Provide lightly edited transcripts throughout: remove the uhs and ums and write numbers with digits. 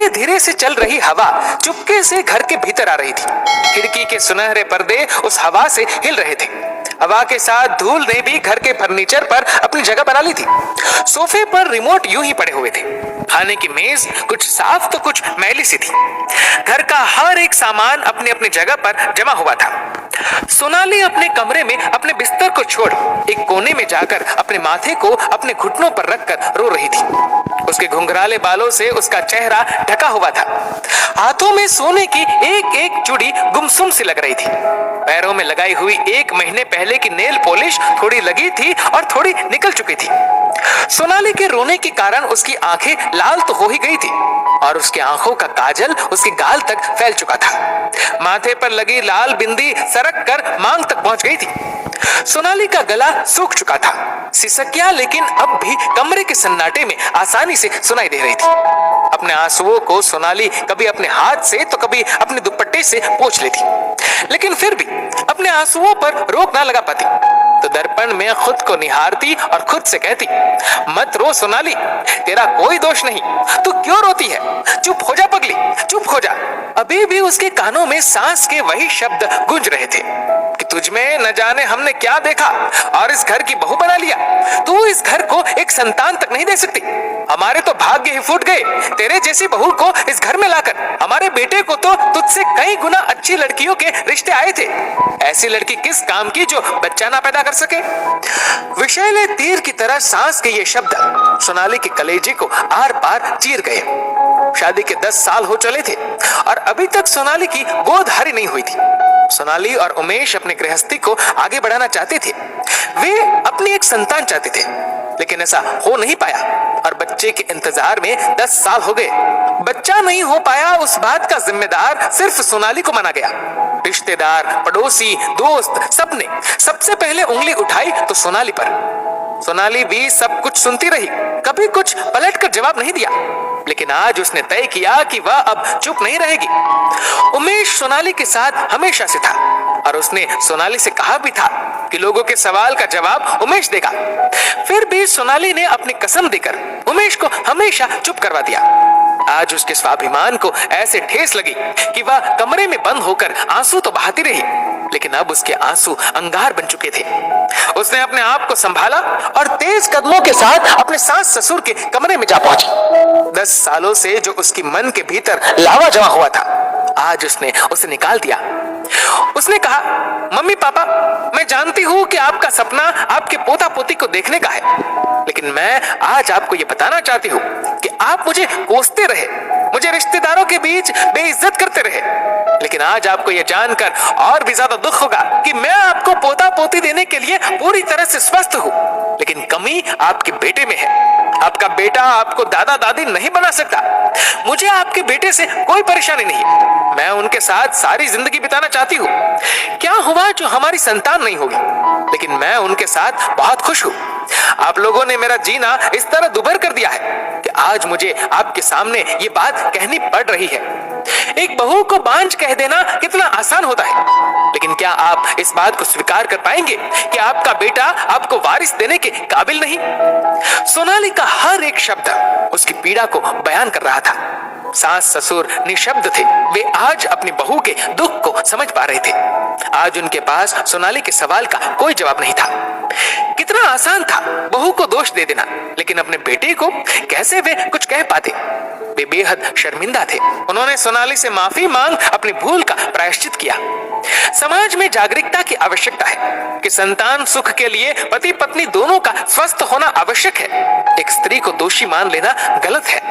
धीरे से चल रही हवा चुपके से घर के भीतर आ रही थी। खिड़की के सुनहरे पर्दे उस हवा से हिल रहे थे। हवा के साथ धूल ने भी घर के फर्नीचर पर अपनी जगह बना ली थी। सोफे पर रिमोट यूं ही पड़े हुए थे। खाने की मेज कुछ साफ तो कुछ मैली सी थी। घर का हर एक सामान अपनी अपनी जगह पर जमा हुआ था। सोनाली अपने कमरे में अपने बिस्तर को छोड़ एक कोने में जाकर अपने माथे को अपने घुटनों पर रखकर रो रही थी। उसके घुंघराले बालों से उसका चेहरा ढका हुआ था। हाथों में सोने की एक एक चूड़ी गुमसुम सी लग रही थी। पैरों में लगाई हुई 1 महीने पहले की नेल पॉलिश थोड़ी लगी थी और थोड़ी निकल चुकी थी। सोनाली के रोने के कारण उसकी आंखें लाल तो हो ही गई थी और उसकी आंखों का काजल उसके गाल तक फैल चुका था। माथे पर लगी लाल बिंदी सरक कर मांग तक पहुंच गई थी। सोनाली का गला सूख चुका था। सिसकियां लेकिन अब भी कमरे के सन्नाटे में आसानी से सुनाई दे रही थी। अपने आंसुओं को सोनाली कभी अपने हाथ से तो कभी अपने दुपट्टे से पोंछ लेती, लेकिन फिर भी अपने आंसुओं पर रोक ना लगा पाती। तो दर्पण में खुद को निहारती और खुद से कहती, मत रो सोनाली, तेरा कोई दोष नहीं, तू क्यों रोती है? चुप हो जा पगली, चुप हो जा। अभी भी उसके कानों में सांस के वही शब्द गूंज रहे थे कि तुझमें न जाने हमने क्या देखा और इस घर की बहू बना लिया। तू इस घर को एक संतान तक नहीं दे सकती। हमारे तो भाग्य ही फूट गए तेरे जैसी बहू को इस घर में लाकर। हमारे बेटे को तो तुझसे कई गुना अच्छी लड़कियों के रिश्ते आए थे। ऐसी लड़की किस काम की जो बच्चा ना पैदा कर सके? विषैले तीर की तरह सांस के ये शब्द सोनाली के कलेजे को आर पार चीर गए। शादी के 10 साल हो चले थे और अभी तक सोनाली की गोद हरी नहीं हुई थी। सोनाली और उमेश अपने गृहस्थी को आगे बढ़ाना चाहते थे। वे अपनी एक संतान चाहते थे, लेकिन ऐसा हो नहीं पाया और बच्चे के इंतजार में 10 साल हो गए। बच्चा नहीं हो पाया, उस बात का जिम्मेदार सिर्फ सोनाली को माना गया। रिश्तेदार, पड़ोसी, दोस्त सबने सबसे पहले उंगली उठाई तो सोनाली पर। सोनाली भी सब कुछ सुनती रही, कभी कुछ पलटकर जवाब नहीं दिया, लेकिन आज उसने तय किया कि वह अब चुप नहीं रहेगी। उमेश सोनाली के साथ हमेशा से था और उसने सोनाली से कहा भी था कि लोगों के सवाल का जवाब उमेश देगा। फिर भी सोनाली ने अपनी कसम देकर उमेश को हमेशा चुप करवा दिया। आज उसके स्वाभिमान को ऐसे ठेस लगी कि वह कमरे में बंद होकर आंसू तो बहाती रही, लेकिन अब उसके आंसू अंगार बन चुके थे। उसने अपने आप को संभाला और तेज कदमों के साथ अपने सास ससुर के कमरे में जा पहुंची। 10 सालों से जो उसकी मन के भीतर लावा जमा हुआ था, आज उसने उसे निकाल दिया। उसने कहा, मम्मी पापा, मैं जानती हूँ कि आपका सपना आपके पोता पोती को देखने का है, लेकिन मैं आज आपको ये बताना चाहती हूँ कि आप मुझे कोसते रहे, मुझे रिश्तेदारों के बीच बेइज्जत करते रहे, लेकिन आज आपको ये जानकर और भी ज्यादा दुख होगा कि मैं आपको पोता पोती देने के लिए पूरी तरह से स्वस्थ हूँ, लेकिन कमी आपके बेटे में है। आपका बेटा आपको दादा दादी नहीं बना सकता। मुझे आपके बेटे से कोई परेशानी नहीं, मैं उनके साथ सारी जिंदगी बिताना चाहती हूँ। क्या हुआ जो हमारी संतान नहीं होगी, लेकिन मैं उनके साथ बहुत खुश हूँ। आप लोगों ने मेरा जीना इस तरह दुभर कर दिया है कि आज मुझे आपके सामने ये बात कहनी पड़ रही है। एक बहू को बांझ कह देना कितना आसान होता है, लेकिन क्या आप इस बात को स्वीकार कर पाएंगे कि आपका बेटा आपको वारिस देने के काबिल नहीं? सोनाली का हर एक शब्द उसकी पीड़ा को बयान कर रहा था। सास ससुर निशब्द थे, वे आज अपनी बहू के दुख को समझ पा रहे थे। आज उनके पास सोनाली के सवाल का कोई जवाब नहीं था। कितना आसान था बहू को दोष दे देना, लेकिन अपने बेटे को कैसे वे कुछ कह पाते? वे बेहद शर्मिंदा थे। उन्होंने सोनाली से माफी मांग अपनी भूल का प्रायश्चित किया। समाज में जागरूकता की आवश्यकता है कि संतान सुख के लिए पति पत्नी दोनों का स्वस्थ होना आवश्यक है। एक स्त्री को दोषी मान लेना गलत है।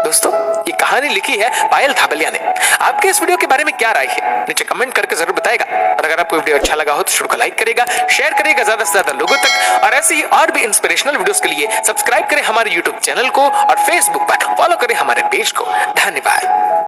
दोस्तों, ये कहानी लिखी है पायल धाबलिया ने। आपके इस वीडियो के बारे में क्या राय है, नीचे कमेंट करके जरूर बताएगा। और अगर आपको वीडियो अच्छा लगा हो तो वीडियो को लाइक करेगा, शेयर करेगा ज्यादा से ज्यादा लोगों तक, और ऐसे ही और भी इंस्पिरेशनल वीडियोस के लिए सब्सक्राइब करें हमारे यूट्यूब चैनल को और फेसबुक पर फॉलो करें हमारे पेज को। धन्यवाद।